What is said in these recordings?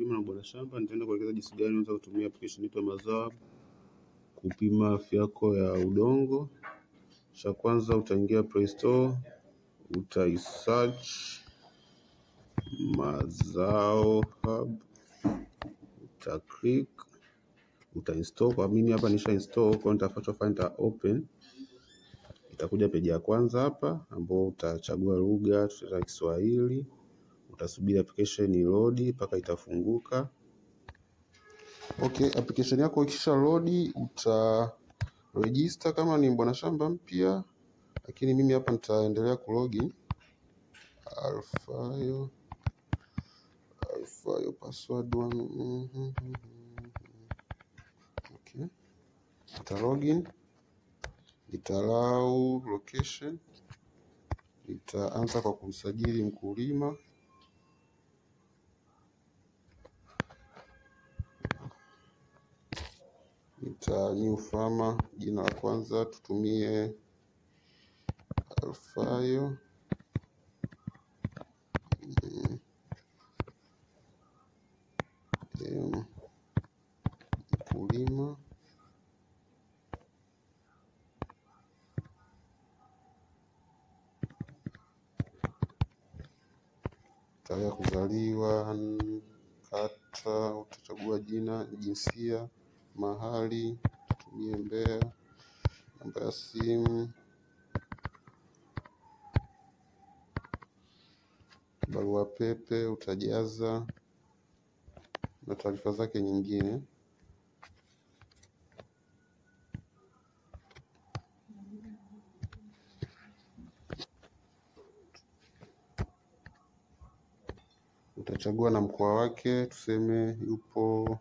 mkulima na bwana shamba. Nitaenda kuelekeza jinsi gani unaweza kutumia application yetu ya Mazao kupima afya yako ya udongo. Cha kwanza utaingia Play Store, utaisearch Mazao Hub, utaklik, utainstall. Kwa mimi hapa nisha install, kwa nita open. Itakuja peji ya kwanza hapa ambao utachagua lugha, tutaweka Kiswahili. Utasubiri application load mpaka itafunguka. Okay, application yako ikisha load uta register kama ni bwana shamba mpya, lakini mimi hapa nitaendelea kulogin. Alfayo password 1. Okay, nita login, nitalau location, nitaanza kwa kumsajili mkulima. New farmer, jina la kwanza tutumie Alfayo. Mkulima, tarehe ya kuzaliwa, kata, utachagua jina, jinsia, mahali, tutumie Mbeya, namba ya simu, barua pepe utajaza na taarifa zake nyingine. Utachagua na mkoa wake, tuseme yupo,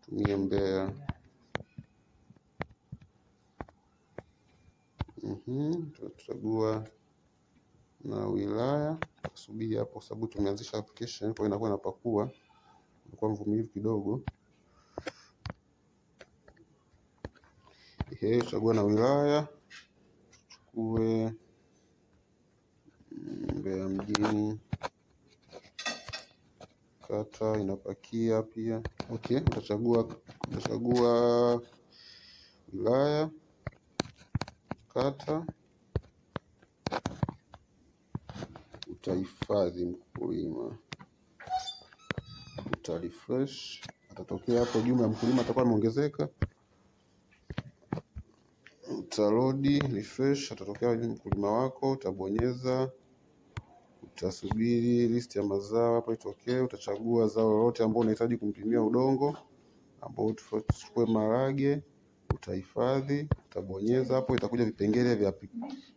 tumie Mbeya. Tutachagua na wilaya. Tusubiri hapo sababu tumeanzisha application, kwa inakuwa inapakua. Kwa mvumilivu kidogo. Chagua na wilaya. Chukue Mbeya mjini. Kata inapakia pia. Okay, utachagua wilaya, kata, utahifadhi mkulima, utarefresh, atatokea hapo jumla ya mkulima atakuwa ameongezeka. Utarodi, refresh, atatokea mkulima wako, utabonyeza, utasubiri list ya mazao hapo itokee. Utachagua zao lolote ambalo unahitaji kumpimia udongo, ambao tuchukue maharage, utahifadhi, utabonyeza hapo. Itakuja vipengele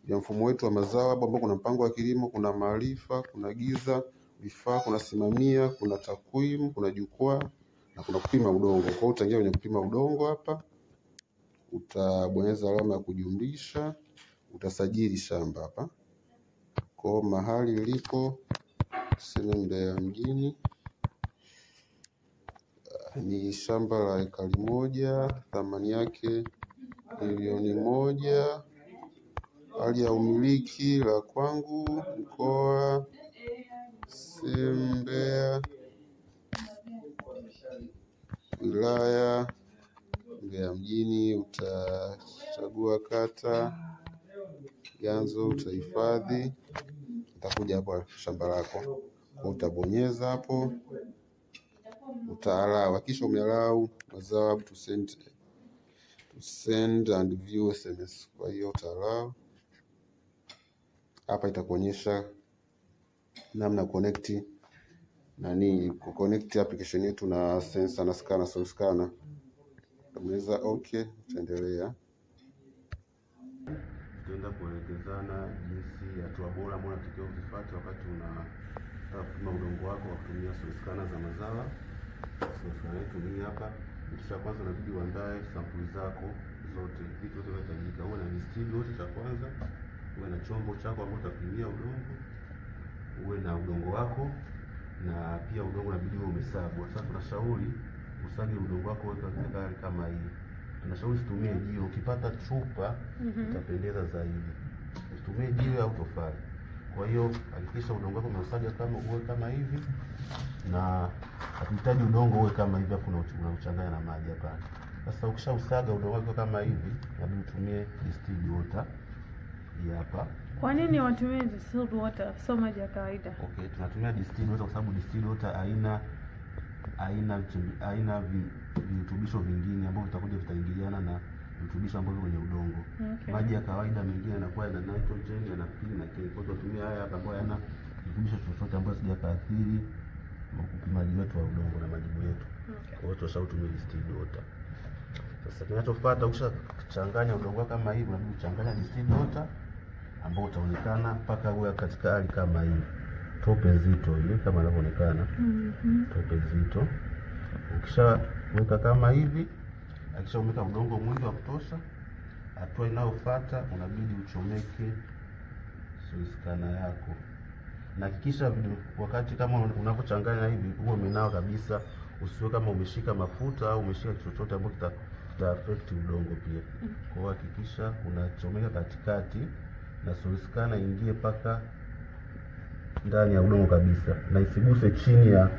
vya mfumo wetu wa mazao hapo, ambapo kuna mpango wa kilimo, kuna maarifa, kuna giza, vifaa, kuna simamia, kuna takwimu, kuna jukwaa na kuna kupima udongo. Kwa hiyo utaingia kwenye kupima udongo hapa, utabonyeza alama ya kujumlisha, utasajili shamba hapa. Kwa mahali lipo tuseme Mbeya mjini, ni shamba la ekari 1, thamani yake milioni 1. Hali ya umiliki la kwangu, mkoa Mbeya, wilaya Mbeya mjini. Utachagua kata, Ganzo, utahifadhi. Utakuja hapo shamba lako, utabonyeza hapo, utaallow. Kisha umeallow Mazao to send and view SMS. Kwa hiyo utaallow hapa, itakuonyesha namna connect kuconnect application yetu na sensor na scanner, soil scanner. Utabonyeza okay, utaendelea. Tutaenda kuelekezana jinsi hatua bora ambayo unatakiwa kuzifuata wakati unataka kupima udongo wako kwa kutumia soil scanner za Mazao. Soil scanner yetu ni hapa. Kitu cha kwanza unabidi uandae sampuli zako zote, vitu vyote vinahitajika. Uwe na distill cha kwanza, uwe na chombo chako ambacho utapimia udongo, uwe na udongo wako, na pia udongo unabidi uwe umesagwa. Sasa tunashauri usage udongo wako katika hali kama hii. Tunashauri usitumie jiwe. Ukipata chupa itapendeza zaidi. Usitumie jiwe au tofali. Kwa hiyo hakikisha udongo wako umesaga kama hivi, na Hatuhitaji udongo uwe kama hivi hapo unachanganya na maji hapa. Sasa ukishausaga udongo wako kama hivi, inabidi utumie distilled water. Hii hapa. Kwa nini watumie distilled water sio maji ya kawaida? Okay, tunatumia distilled water kwa sababu distilled water haina virutubisho vingine ambavyo vitakuja vitaingiliana na virutubisho ambavyo kwenye udongo. Okay. Maji ya kawaida mengine yanakuwa yana nitrogen, yana P na K. Kwa hiyo tunatumia haya hapa ambayo yana virutubisho chochote ambayo sijakaathiri upimaji wetu wa udongo na majibu yetu. Okay. Kwa hiyo tunashauri distilled water. Sasa kinachofuata ukishachanganya udongo kama hivi, unabidi kuchanganya distilled water ambao utaonekana mpaka uwe katika hali kama hii. Tope zito ile kama inavyoonekana. Tope zito. Ukishaweka kama hivi, akishaumeka udongo mwingi wa kutosha, hatua inayofuata unabidi uchomeke soil scanner yako. Na hakikisha wakati kama unapochanganya hivi uwe umenawa kabisa, usiwe kama umeshika mafuta au umeshika chochote ambacho kita affect udongo pia. Kwa hiyo hakikisha unachomeka katikati na soil scanner ingie paka ndani ya udongo kabisa, na isiguse chini ya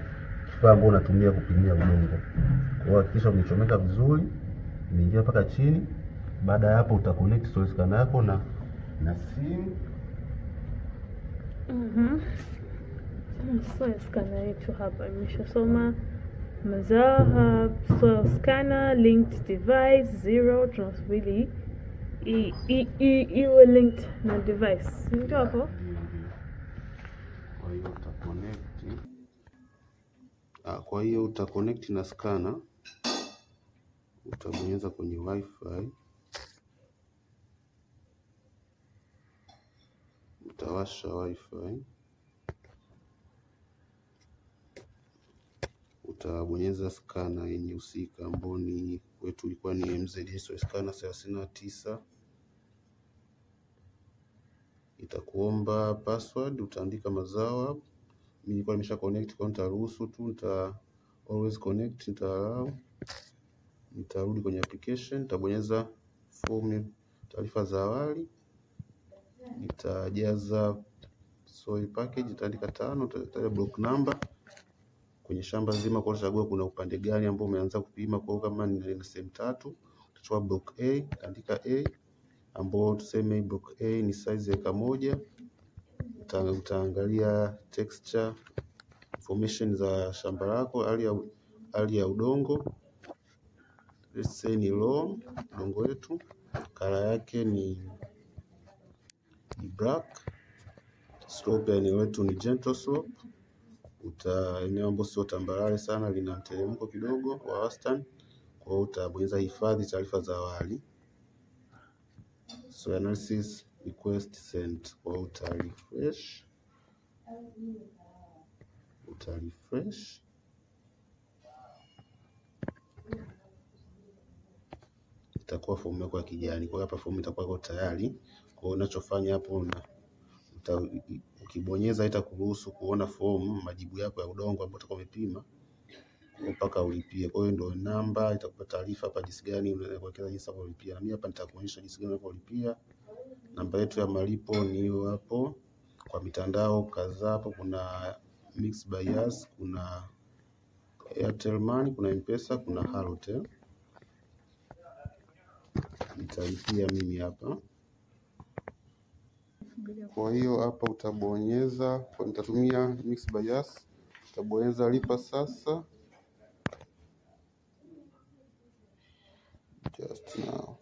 kifaa ambacho unatumia kupimia udongo. Kwa hiyo hakikisha umechomeka vizuri, imeingia paka chini. Baada ya hapo utaconnect soil scanner yako na simu. Soil scanner yetu hapa imeshasoma Mazao Soil Scanner linked device 0. Tunasubiri iwe linked na device. Ndio hapo. Kwa hiyo utaconnect na scanner, utabonyeza kwenye wifi, utawasha wifi, utabonyeza scanner yenye husika ambayo ni wetu ilikuwa ni MZD Soil Scanner 39. Itakuomba password, utaandika mazao hapo. Mimi nilikuwa nimesha connect, kwa nitaruhusu tu, nita always connect, nita nitarudi kwenye application, nitabonyeza form taarifa za awali, nitajaza soil package, nitaandika 5, nitaja block number kwenye shamba zima, kwa kuchagua kuna upande gani ambao umeanza kupima. Kwa kama ni sehemu 3, utachukua block A, andika A ambao tuseme block A ni size ya 1. Utaangalia texture information za shamba lako, hali ya udongo, let's say ni low udongo wetu, color yake ni black, slope ya eneo letu ni gentle slope, eneo ambalo sio tambarare sana, lina mteremko kidogo wa wastani. Kwa hiyo utabonyeza hifadhi taarifa za awali, so analysis request sent. Kwa hiyo utarefresh, itakuwa fomu yako ya kijani. Kwa hiyo hapa fomu itakuwa iko tayari. Kwa hiyo unachofanya hapo, ukibonyeza itakuruhusu kuona fomu, majibu yako ya udongo ambao utakuwa umepima mpaka ulipie. Kwa hiyo ndio namba itakupa taarifa hapa jinsi gani unawekeza, jinsi ya kulipia. Na mimi hapa nitakuonyesha jinsi gani unapolipia. Namba yetu ya malipo ni hiyo hapo. Kwa mitandao kadhaa hapo, kuna Mixx by Yas, kuna Airtel Money, kuna M-Pesa, kuna Halotel. Nitalipia mimi hapa. Kwa hiyo hapa utabonyeza, kwa nitatumia Mixx by Yas, utabonyeza lipa sasa. Just now.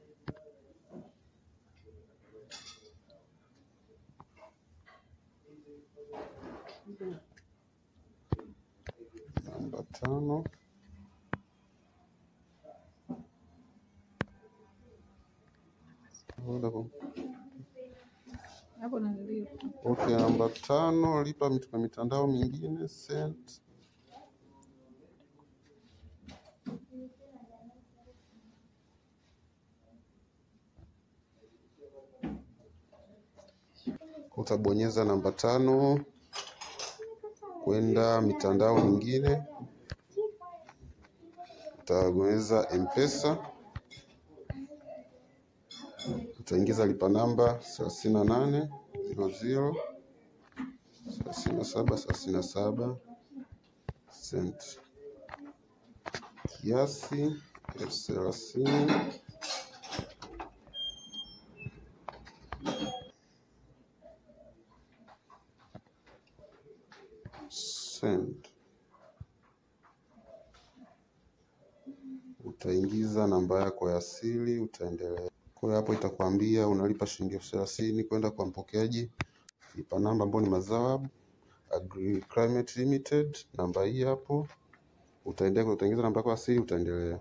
Namba 5. Hapo na ndio. Okay, namba 5, lipa kwa mitandao mingine, send. Utabonyeza namba 5 kwenda mitandao mingine, utabonyeza M-Pesa, utaingiza lipa namba 38 00 37 37 sent. kiasi 30. Send. Utaingiza namba yako ya siri, utaendelea. Kwa hiyo hapo itakwambia unalipa shilingi 30,000 kwenda kwa mpokeaji. Lipa namba ambayo ni Mazahab Agri-Climate Limited. Namba hii hapo. Utaendelea, utaingiza namba yako ya siri, utaendelea.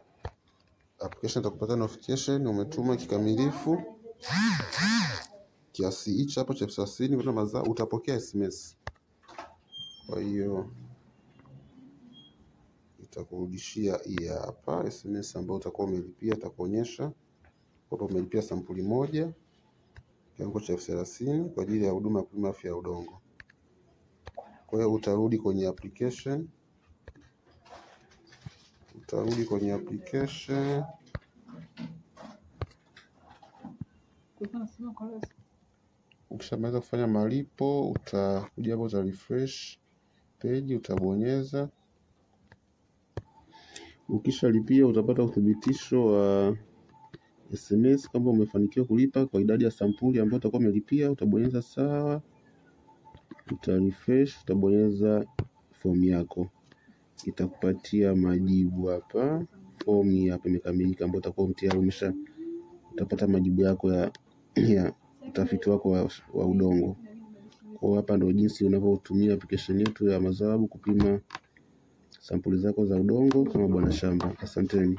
Application itakupata notification umetuma kikamilifu kiasi hicho hapo cha 30,000 kwenda Mazahab, utapokea SMS. Kwa hiyo itakurudishia hii hapa SMS ambayo utakuwa umelipia, itakuonyesha kwamba umelipia sampuli moja kiwango cha 30,000 kwa ajili ya huduma ya kupima afya ya udongo. Kwa hiyo utarudi kwenye application. Ukishamaliza kufanya malipo, utakuja hapo, uta refresh page, utabonyeza. Ukishalipia utapata uthibitisho wa SMS kama umefanikiwa kulipa kwa idadi ya sampuli ambayo utakuwa umelipia. Utabonyeza sawa, uta refresh, utabonyeza fomu yako, itakupatia majibu hapa. Fomu hapa imekamilika, ambayo utakuwa tayari utapata majibu yako ya utafiti wako wa udongo. Kwa hapa ndio jinsi unavyotumia application yetu ya Mazahab kupima sampuli zako za udongo kama bwana shamba. Asanteni.